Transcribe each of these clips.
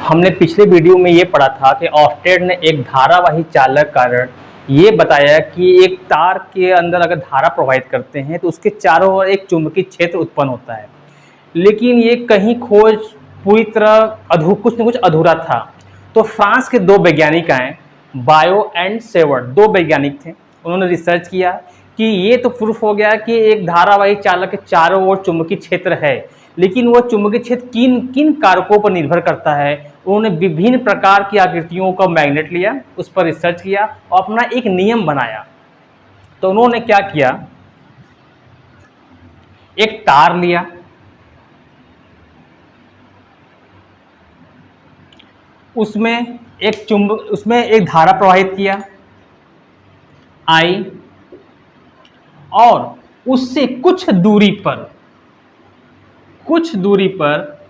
हमने पिछले वीडियो में ये पढ़ा था कि ऑर्स्टेड ने एक धारावाही चालक कारण ये बताया कि एक तार के अंदर अगर धारा प्रवाहित करते हैं तो उसके चारों ओर एक चुंबकीय क्षेत्र उत्पन्न होता है। लेकिन ये कहीं खोज पूरी तरह कुछ न कुछ अधूरा था। तो फ्रांस के दो वैज्ञानिक आए, बायो एंड सेवर्ट, दो वैज्ञानिक थे। उन्होंने रिसर्च किया कि ये तो प्रूफ हो गया कि एक धारावाही चालक के चारों ओर चुंबकीय क्षेत्र है, लेकिन वह चुंबकीय क्षेत्र किन किन कारकों पर निर्भर करता है। उन्होंने विभिन्न प्रकार की आकृतियों का मैग्नेट लिया, उस पर रिसर्च किया और अपना एक नियम बनाया। तो उन्होंने क्या किया, एक तार लिया, उसमें एक धारा प्रवाहित किया आई, और उससे कुछ दूरी पर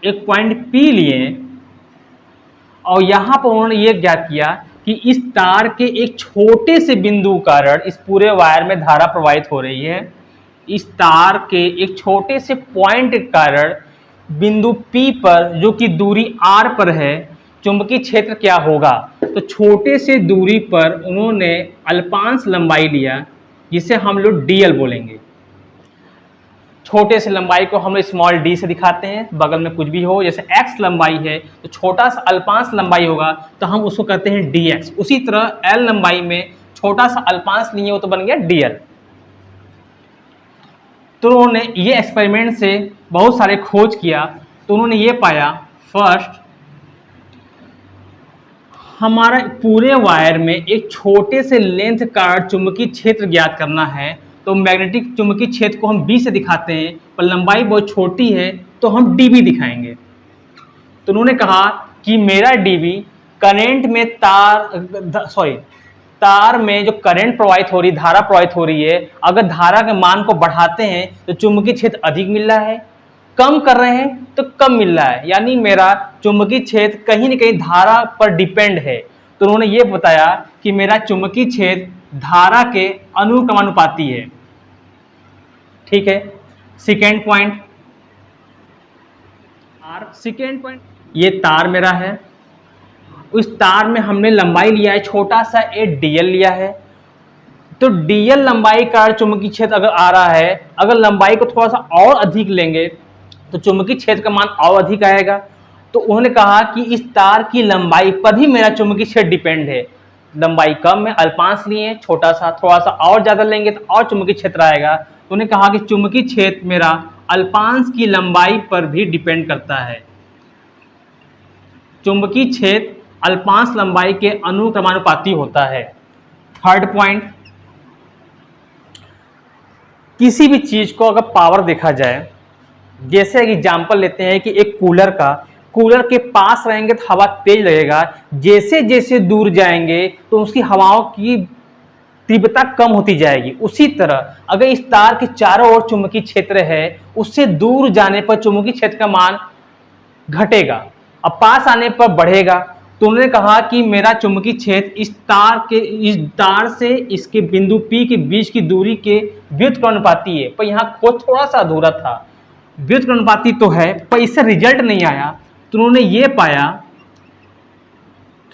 एक पॉइंट P लिए, और यहां पर उन्होंने ये ज्ञात किया कि इस तार के एक छोटे से बिंदु कारण इस पूरे वायर में धारा प्रवाहित हो रही है। इस तार के एक छोटे से पॉइंट के कारण बिंदु P पर, जो कि दूरी R पर है, चुंबकीय क्षेत्र क्या होगा। तो छोटे से दूरी पर उन्होंने अल्पांश लंबाई लिया, जिसे हम लोग dl बोलेंगे। छोटे से लंबाई को हम स्मॉल d से दिखाते हैं, बगल में कुछ भी हो, जैसे x लंबाई है तो छोटा सा अल्पांश लंबाई होगा तो हम उसको कहते हैं dx। उसी तरह l लंबाई में छोटा सा अल्पांश लिए हो तो बन गया dl। तो उन्होंने ये एक्सपेरिमेंट से बहुत सारे खोज किया। तो उन्होंने ये पाया, फर्स्ट, हमारा पूरे वायर में एक छोटे से लेंथ का चुंबकीय क्षेत्र ज्ञात करना है। तो मैग्नेटिक चुंबकीय क्षेत्र को हम B से दिखाते हैं, पर लंबाई बहुत छोटी है तो हम dB दिखाएंगे। तो उन्होंने कहा कि मेरा dB करंट में तार में जो करंट प्रवाहित हो रही, धारा प्रवाहित हो रही है, अगर धारा के मान को बढ़ाते हैं तो चुंबकीय क्षेत्र अधिक मिल रहा है, कम कर रहे हैं तो कम मिल रहा है, यानी मेरा चुंबकीय क्षेत्र कहीं न कहीं धारा पर डिपेंड है। तो उन्होंने ये बताया कि मेरा चुंबकीय क्षेत्र धारा के अनुक्रमानुपाती है। ठीक है। सेकेंड पॉइंट, ये तार मेरा है, उस तार में हमने लंबाई लिया है, छोटा सा dl लिया है। तो dl लंबाई का चुंबकीय क्षेत्र अगर आ रहा है, अगर लंबाई को थोड़ा सा और अधिक लेंगे तो चुंबकीय क्षेत्र का मान और अधिक आएगा। तो उन्होंने कहा कि इस तार की लंबाई पर ही मेरा चुंबकीय क्षेत्र डिपेंड है। लंबाई कम है, अल्पांश लिए, छोटा सा, थोड़ा सा और ज़्यादा लेंगे तो और चुंबकीय क्षेत्र आएगा। तो उन्होंने कहा कि चुंबकीय क्षेत्र मेरा अल्पांश की लंबाई पर भी डिपेंड करता है। चुंबकीय क्षेत्र अल्पांश लंबाई के अनुक्रमानुपाती होता है। थर्ड पॉइंट, किसी भी चीज को अगर पावर देखा जाए, जैसे एग्जांपल लेते हैं कि एक कूलर के पास रहेंगे तो हवा तेज लगेगा, जैसे जैसे दूर जाएंगे तो उसकी हवाओं की तीव्रता कम होती जाएगी। उसी तरह अगर इस तार के चारों ओर चुंबकीय क्षेत्र है, उससे दूर जाने पर चुंबकीय क्षेत्र का मान घटेगा, अब पास आने पर बढ़ेगा। तो उन्होंने कहा कि मेरा चुंबकीय क्षेत्र इस तार से इसके बिंदु P के बीच की दूरी के व्युत्क्रमानुपाती है। पर यहाँ खोज थोड़ा सा अधूरा था, व्युत्क्रमानुपाती तो है पर इससे रिजल्ट नहीं आया। तो उन्होंने ये पाया,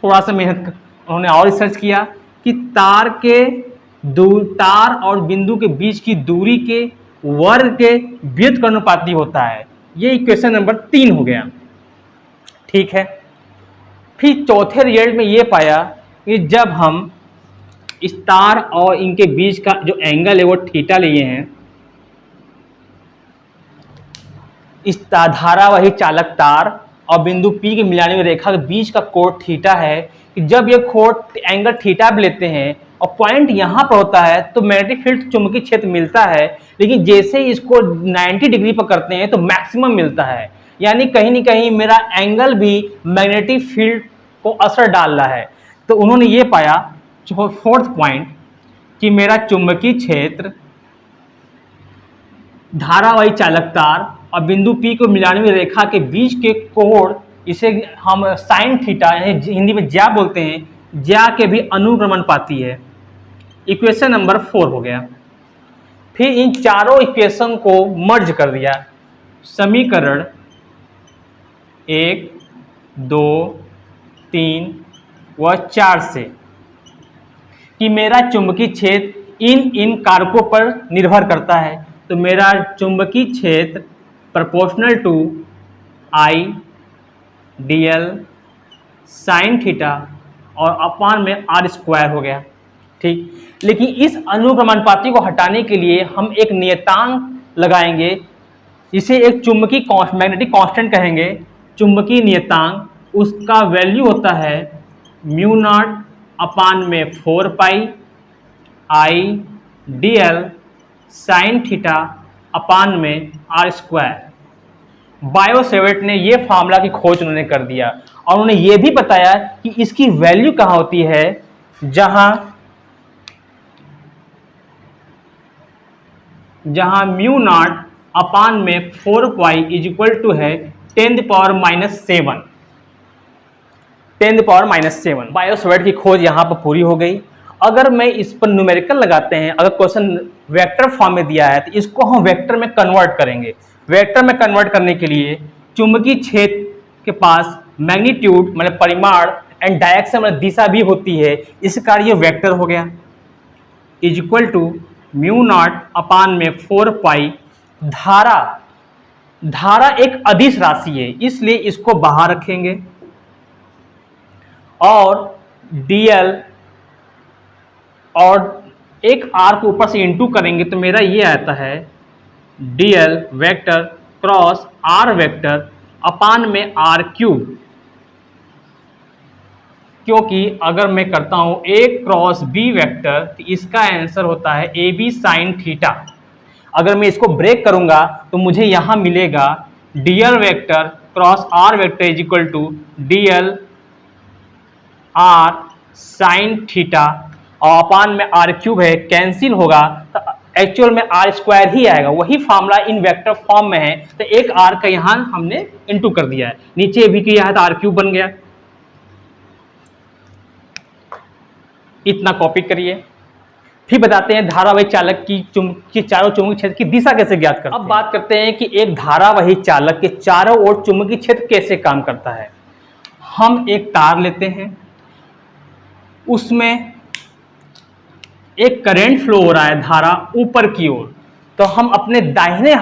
थोड़ा सा मेहनत उन्होंने और रिसर्च किया कि तार और बिंदु के बीच की दूरी के वर्ग के व्युत्क्रमानुपाती होता है। ये इक्वेशन नंबर 3 हो गया। ठीक है। फिर चौथे रिजल्ट में ये पाया कि जब हम इस तार और इनके बीच का जो एंगल है वो थीटा लिए हैं, इस धारावाही चालक तार और बिंदु P के मिलाने में रेखा के बीच का कोण थीटा है, कि जब ये कोण एंगल थीटा भी लेते हैं और पॉइंट यहाँ पर होता है तो मैग्नेटिक फील्ड चुंबकीय क्षेत्र मिलता है, लेकिन जैसे ही इसको 90 डिग्री पर करते हैं तो मैक्सिमम मिलता है, यानी कहीं न कहीं मेरा एंगल भी मैग्नेटिक फील्ड को असर डाल रहा है। तो उन्होंने ये पाया, फोर्थ पॉइंट, कि मेरा चुंबकीय क्षेत्र धारावाही चालक तार और बिंदु P को मिलाने में रेखा के बीच के कोण, इसे हम साइन थीटा हिंदी में ज्या बोलते हैं, ज्या के भी अनुक्रमानुपाती है। इक्वेशन नंबर 4 हो गया। फिर इन चारों इक्वेशन को मर्ज कर दिया, समीकरण 1 2 3 व 4 से कि मेरा चुंबकीय क्षेत्र इन कारकों पर निर्भर करता है। तो मेरा चुंबकीय क्षेत्र proportional to I dl sine theta और अपान में r स्क्वायर हो गया। ठीक, लेकिन इस अनुक्रमानुपाती को हटाने के लिए हम एक नियतांक लगाएंगे, इसे एक चुंबकीय मैग्नेटिक कांस्टेंट कहेंगे। चुंबकीय नियतांक उसका वैल्यू होता है म्यू नॉट अपान में 4 पाई आई dl साइन थीटा अपान में r स्क्वायर। बायो-सेवर्ट ने ये फार्मूला की खोज उन्होंने कर दिया और उन्होंने ये भी बताया कि इसकी वैल्यू कहाँ होती है, जहां म्यू नॉट अपान में 4 पाई इज इक्वल टू है 10⁻⁷ 10⁻⁷। बायो-सेवर्ट की खोज यहां पर पूरी हो गई। अगर मैं इस पर न्यूमेरिकल लगाते हैं, अगर क्वेश्चन वेक्टर फॉर्म में दिया है तो इसको हम वेक्टर में कन्वर्ट करेंगे। वेक्टर में कन्वर्ट करने के लिए चुंबकीय क्षेत्र के पास मैग्नीट्यूड मतलब परिमाण एंड डायरेक्शन मतलब दिशा भी होती है, इस कारण ये वेक्टर हो गया is equal to mu naught upon में 4 पाई। धारा एक अदिश राशि है इसलिए इसको बाहर रखेंगे और dl और एक r को ऊपर से इंटू करेंगे तो मेरा ये आता है dl vector cross r vector upon में r क्यूब। क्योंकि अगर मैं करता हूं a क्रॉस b वेक्टर तो इसका आंसर होता है ab साइन थीटा। अगर मैं इसको ब्रेक करूंगा तो मुझे यहां मिलेगा dl vector cross r vector is equal to dl r sine theta और अपान में r क्यूब है, कैंसिल होगा तो एक्चुअल में r स्क्वायर ही आएगा। वही फार्मूला इन वेक्टर फॉर्म में है तो एक r का यहां हमने इंटू कर दिया है, नीचे भी किया है तो r क्यूब बन गया। इतना कॉपी करिए। फिर बताते हैं धारावाही चालक की चारों चुंबकीय क्षेत्र की दिशा कैसे ज्ञात करते हैं। अब बात करते हैं कि एक धारावाही चालक के चारों ओर चुंबकीय क्षेत्र कैसे काम करता है। हम एक तार लेते हैं, उसमें एक करंट फ्लो हो रहा है धारा ऊपर की ओर, तो हम अपने दाहिने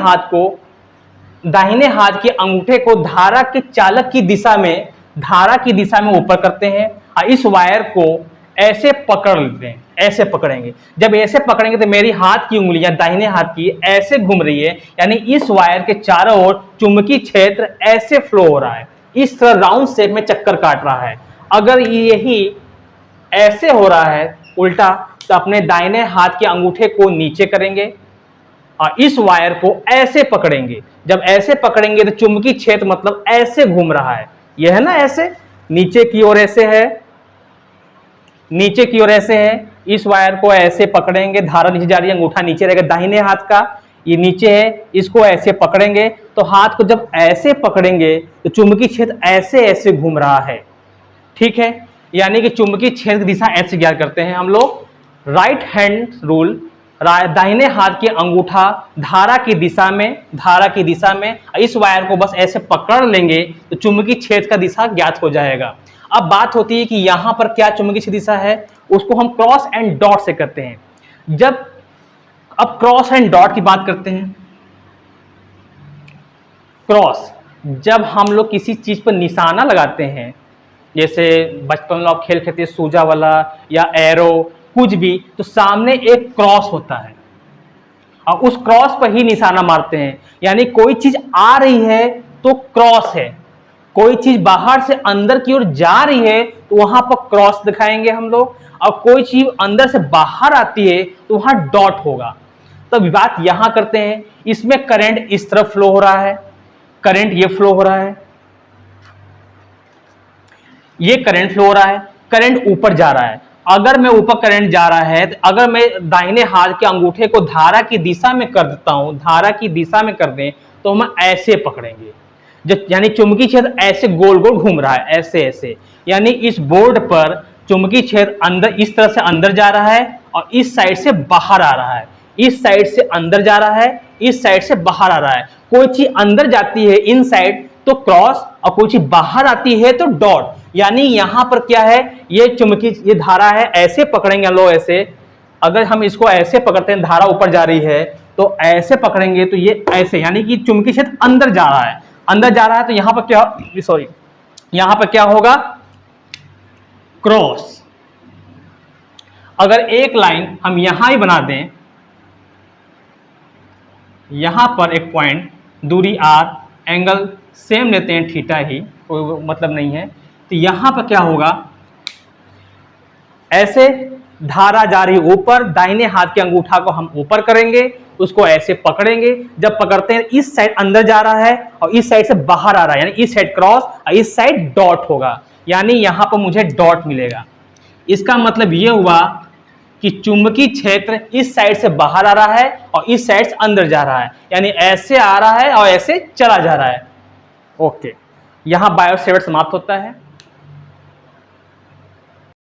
हाथ के अंगूठे को धारा के चालक की दिशा में ऊपर करते हैं और इस वायर को ऐसे पकड़ लेते हैं, ऐसे पकड़ेंगे। जब ऐसे पकड़ेंगे तो मेरी हाथ की उंगलियां दाहिने हाथ की ऐसे घूम रही है, यानी इस वायर के चारों ओर चुंबकीय क्षेत्र ऐसे फ्लो हो रहा है, इस तरह राउंड शेप में चक्कर काट रहा है। अगर यही ऐसे हो रहा है उल्टा तो अपने दाहिने हाथ के अंगूठे को नीचे करेंगे और इस वायर को ऐसे पकड़ेंगे। जब ऐसे पकड़ेंगे तो चुंबकीय क्षेत्र मतलब ऐसे घूम रहा है, यह है ना, ऐसे नीचे की ओर ऐसे है, नीचे की ओर ऐसे है। इस वायर को ऐसे पकड़ेंगे, धारा नीचे जा रही है, अंगूठा नीचे रहेगा, दाहिने हाथ का ये नीचे है, इसको ऐसे पकड़ेंगे तो हाथ को जब ऐसे पकड़ेंगे तो चुंबकीय क्षेत्र ऐसे ऐसे घूम रहा है। ठीक है, यानी कि चुंबकीय क्षेत्र की दिशा ऐसे ज्ञात करते हैं हम लोग। राइट हैंड रूल, दाहिने हाथ के अंगूठा धारा की दिशा में इस वायर को बस ऐसे पकड़ लेंगे तो चुंबकीय क्षेत्र का दिशा ज्ञात हो जाएगा। अब बात होती है कि यहां पर क्या चुंबकीय दिशा है, उसको हम क्रॉस एंड डॉट से करते हैं। अब क्रॉस एंड डॉट की बात करते हैं। क्रॉस, जब हम लोग किसी चीज पर निशाना लगाते हैं, जैसे बचपन में आप खेल खेलते हैं सूजा वाला या एरो कुछ भी, तो सामने एक क्रॉस होता है और उस क्रॉस पर ही निशाना मारते हैं। यानी कोई चीज आ रही है तो क्रॉस है, कोई चीज बाहर से अंदर की ओर जा रही है तो वहां पर क्रॉस दिखाएंगे हम लोग, और कोई चीज अंदर से बाहर आती है तो वहां डॉट होगा। तो बात यहां करते हैं, इसमें करंट इस तरफ फ्लो हो रहा है, करंट ये फ्लो हो रहा है, ये करंट फ्लो हो रहा है, करंट ऊपर जा रहा है। अगर मैं ऊपर करंट जा रहा है तो अगर मैं दाहिने हाथ के अंगूठे को धारा की दिशा में कर देता हूं, धारा की दिशा में कर दें तो हम ऐसे पकड़ेंगे, यानी चुंबकीय क्षेत्र ऐसे गोल गोल घूम रहा है, ऐसे ऐसे, यानी इस बोर्ड पर चुंबकीय क्षेत्र अंदर इस तरह से अंदर जा रहा है और इस साइड से बाहर आ रहा है, इस साइड से अंदर जा रहा है, इस साइड से बाहर आ रहा है। कोई चीज अंदर जाती है इन साइड तो क्रॉस, और कोई चीज बाहर आती है तो डॉट। यानी यहां पर क्या है, ये चुंबकीय ये धारा है, ऐसे पकड़ेंगे लो ऐसे, अगर हम इसको ऐसे पकड़ते हैं, धारा ऊपर जा रही है तो ऐसे पकड़ेंगे तो ये ऐसे, यानी कि चुंबकीय क्षेत्र अंदर जा रहा है, अंदर जा रहा है, तो यहां पर क्या, सॉरी यहां पर क्या होगा, क्रॉस। अगर एक लाइन हम यहां ही बना दें, यहां पर एक पॉइंट, दूरी r, एंगल सेम लेते हैं थीटा ही, कोई मतलब नहीं है, तो यहां पर क्या होगा, ऐसे धारा जा रही ऊपर, दाहिने हाथ के अंगूठा को हम ऊपर करेंगे, उसको ऐसे पकड़ेंगे, जब पकड़ते हैं इस साइड अंदर जा रहा है और इस साइड से बाहर आ रहा है, यानी इस साइड क्रॉस और इस साइड डॉट होगा, यानी यहां पर मुझे डॉट मिलेगा। इसका मतलब यह हुआ कि चुंबकीय क्षेत्र इस साइड से बाहर आ रहा है और इस साइड से अंदर जा रहा है, यानी ऐसे आ रहा है और ऐसे चला जा रहा है। ओके, यहां बायो सेवर्ट समाप्त होता है।